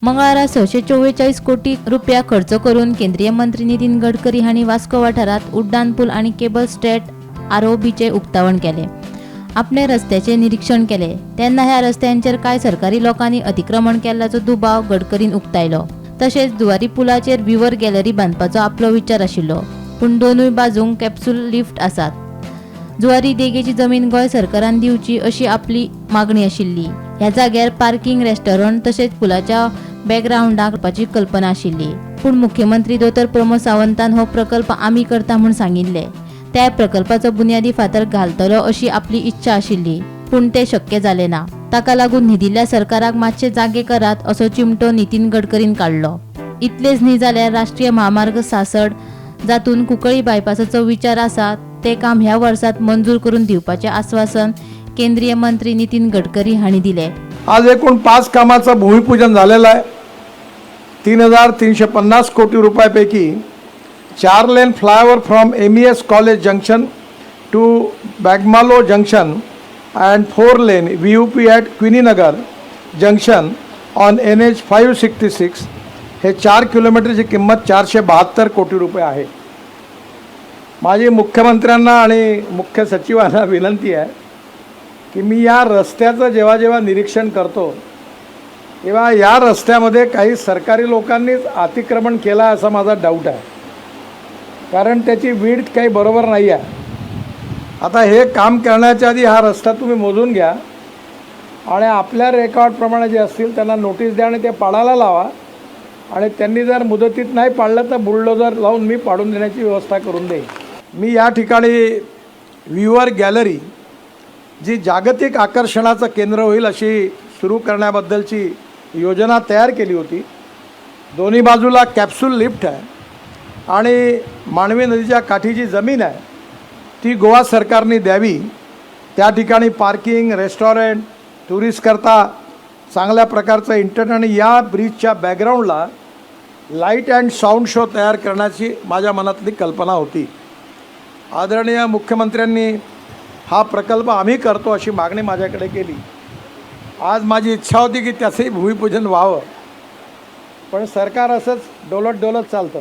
मंगळारा 644 कोटी रुपया खर्च करून केंद्रीय मंत्री नितीन गडकरी हांणी वास्को वाठारात उड्डाण पूल आणि केबल स्ट्रेट आरओबीचे उक्तावण केले। आपणे रस्त्याचे निरीक्षण केले तेन्ना ह्या रस्त्यांचेर कांय सरकारी लोकांनी अतिक्रमण केल्ल्याचो दुबाव गडकरीन उक्तायलो। तशेंच जुवारी पुलाचेर व्ह्यूवर गॅलरी बांदपाचो आपलो विचार आशिल्लो, पूण दोनूय बाजूंक कॅप्सूल लिफ्ट आसात। जुवारी देगेची जमीन गोंय सरकारान दिवची अशी आपली मागणी आशिल्ली। ह्या जाग्यार पार्किंग, रेस्टॉरंट तशेंच पुलाच्या बॅकग्राउंडाक करपाची कल्पना आशिल्ली, पूण मुख्यमंत्री दोतर प्रमोद सावंतान हो प्रकल्प आमी करता म्हूण सांगिल्ले। त्या प्रकल्पाचो बुन्यादी फातर घालतलो अशी आपली इच्छा आशिल्ली, पूण ते शक्य जाले ना। ताका लागून न्हिदिल्ल्या सरकाराक मातशे जागे करात असो चिमटो नितीन गडकरीन काडलो। इतलेच न्ही जाल्यार राष्ट्रीय महामार्ग 66 जातून कुंकळ्ळी बायपासाचो विचार आसा ते काम ह्या वर्सात मंजूर करून दिवपाचे आश्वासन केंद्रीय मंत्री नितीन गडकरी हांणी दिले। आज एकूण 5 कामाचं भूमिपूजन झालेलं आहे। 3,350 कोटी रुपयापैकी 4 lane flyover from MES college junction to Bogmalo junction and 4 lane VUP at Queeninagar junction on NH 566 हे 4 किलोमीटरची किंमत 472 कोटी रुपये आहे। माझी मुख्यमंत्र्यांना आणि मुख्य सचिवांना विनंती आहे की मी या रस्त्याचं जेव्हा निरीक्षण करतो तेव्हा या रस्त्यामध्ये काही सरकारी लोकांनीच अतिक्रमण केलं असा माझा डाऊट आहे, कारण त्याची विड्थ काही बरोबर नाही आहे। आता हे काम करण्याच्या आधी हा रस्ता तुम्ही मोजून घ्या आणि आपल्या रेकॉर्डप्रमाणे जे असतील त्यांना नोटीस द्या आणि ते पाडायला लावा, आणि त्यांनी जर मुदतीत नाही पाडलं तर बुलडोजर लावून मी पाडून देण्याची व्यवस्था करून देईन। मी या ठिकाणी व्ह्यूवर गॅलरी जी जागतिक आकर्षणाचं केंद्र होईल अशी सुरू करण्याबद्दलची योजना तयार केली होती। दोन्ही बाजूला कॅप्सूल लिफ्ट आहे आणि मांडवी नदीच्या काठी जी जमीन आहे ती गोवा सरकारने द्यावी। त्या ठिकाणी पार्किंग, रेस्टॉरंट, टुरिस्टकरता चांगल्या प्रकारचं इंटरनेट आणि या ब्रिजच्या बॅकग्राऊंडला लाईट अँड साऊंड शो तयार करण्याची माझ्या मनातली कल्पना होती। आदरणीय मुख्यमंत्र्यांनी हा प्रकल्प आम्ही करतो अशी मागणी माझ्याकडे केली। आज माझी इच्छा होती की त्याचंही भूमिपूजन व्हावं, पण सरकार असंच डोलत चालतं।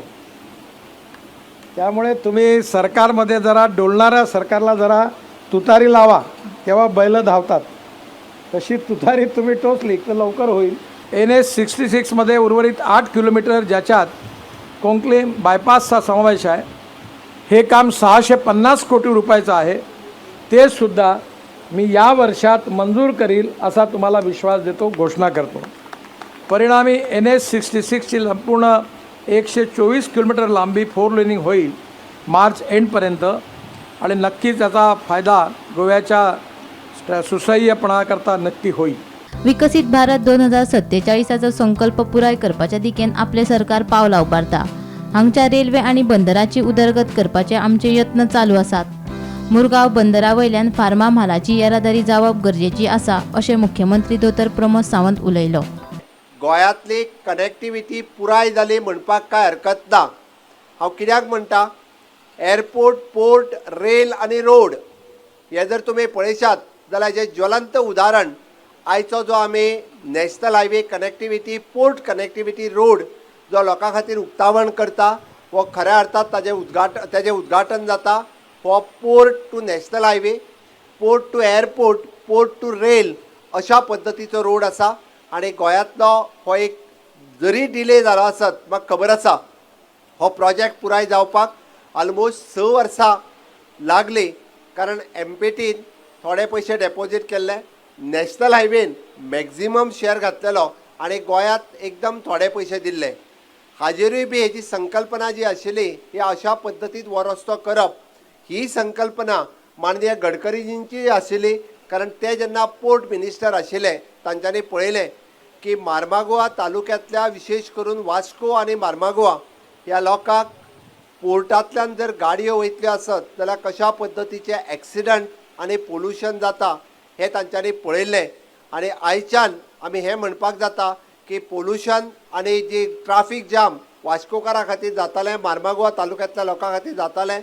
त्यामुळे तुम्ही सरकारमध्ये जरा डोलणाऱ्या सरकारला जरा तुतारी लावा, तेव्हा बैल धावतात। तशी तुतारी तुम्ही टोचली तर लवकर होईल। NH 66 मध्ये उर्वरित 8 किलोमीटर ज्याच्यात कोंकणी बायपासचा समावेश आहे, हे काम 650 कोटी रुपयाचं आहे। ते सुद्धा मी या वर्षात मंजूर करील असा तुम्हाला विश्वास देतो, घोषणा करतो। परिणामी NH 66 ची संपूर्ण 124 किलोमीटर लांबी 4 लेनिंग होईल मार्च एंडपर्यंत, आणि नक्कीच त्याचा फायदा गोव्याच्या सुसह्यपणाकरता नक्की होईल। विकसित भारत 2047 संकल्प पुराय करपाच्या दिकेन आपले सरकार पावलां उबारता। हांगच्या रेल्वे आणि बंदराची उदरगत करपाचे आमचे यत्न चालू आसात। मुरगांव बंदरा वयल्यान फार्मा म्हालाची येरादारी जावप गरजेची आसा अशें मुख्यमंत्री दोतर प्रमोद सावंत उलयलो। गोंयांतली कनेक्टिविटी पुराय जाली म्हणपाक काय हरकत ना। हांव कित्याक म्हणटा, एअरपोर्ट, पोर्ट, रेल आनी रोड हे जर तुमी पळयशात जाल्यार हेजें ज्वलंत उदाहरण आयचो जो आमी national highway connectivity, port connectivity road जो लोकां खातीर उक्तावण करता, हो खऱ्या अर्थात ताजें उद्घाटन जाता। हो port to national highway, port to airport, port to rail अशा पद्दतीचो रोड आसा। आणि गोंयांतलो हो एक जरी डिले जालो आसत म्हाका खबर आसा, हो प्रोजेक्ट पुराय जावपाक ऑलमोस्ट 6 वर्सां लागली, कारण MPTन थोडे पयशे डेपॉझिट केल्ले, नॅशनल हायवेन मॅक्झिमम शेअर घातलेलो आणि गोंयांत एकदम थोडे पयशे दिल्ले। हाजेरूय बी हेची संकल्पना जी आशिल्ली ही अशा पद्दतीन हो रस्तो करप, ही संकल्पना माननीय गडकरीजींची आशिल्ली, कारण ते जेन्ना पोर्ट मिनिस्टर आशिल्ले तांच्यांनी पळयलें की मार्मागोवा तालुक्यांतल्या विशेष करून वास्को आनी मार्मागोवा ह्या लोकांक पोर्टांतल्यान जर गाडयो वयतल्यो आसत जाल्यार कशा पद्दतीचे एक्सिडंट आनी पोल्युशन जाता हे तांच्यांनी पळयल्लें। आनी आयच्यान आमी हें म्हणपाक जाता की पोल्युशन आनी जी ट्राफीक जाम वास्कोकारां खातीर जातालें, मार्मागोवा तालुक्यांतल्या लोकां खातीर जातालें,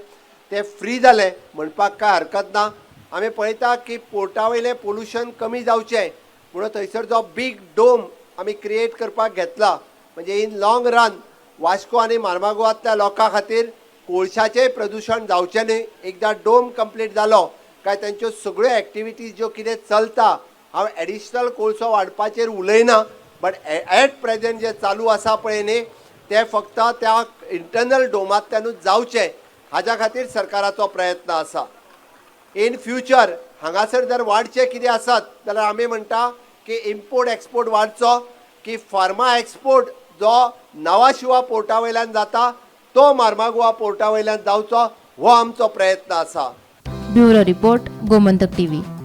ते फ्री जालें म्हणपाक काय हरकत ना। आमी पळयता की पोर्टा वयलें पोल्युशन कमी जावचें म्हणून थंयसर जो बीग डोम आमी क्रिएट करपाक घेतला म्हणजे इन लॉंग रन वास्को आनी मार्मागुआंतल्या लोकां खातीर कोळशाचें प्रदूशण जावचें न्ही. एकदां डोम कंप्लीट जालो काय तांच्यो सगळ्यो एक्टिविटीज ज्यो कितें चलता हांव एडिशनल कोळसो वाडपाचेर उलयना बट एट प्रेजेंट जे चालू आसा पळय न्ही ते फक्त त्या इंटरनल डोमांतल्यानूच जावचे हाज्या खातीर सरकाराचो प्रयत्न आसा. इन फ्युचर हांगासर जर वाडचें कितें आसत जाल्यार आमी म्हणटा की इम्पोर्ट एक्सपोर्ट वाडचो की फार्मा एक्सपोर्ट जो नवा शिवा पोर्टा वयल्यान जाता तो मार्मागुआ पोर्टा वयल्यान जावचो हो आमचो प्रयत्न आसा. Bureau report Gomantak TV.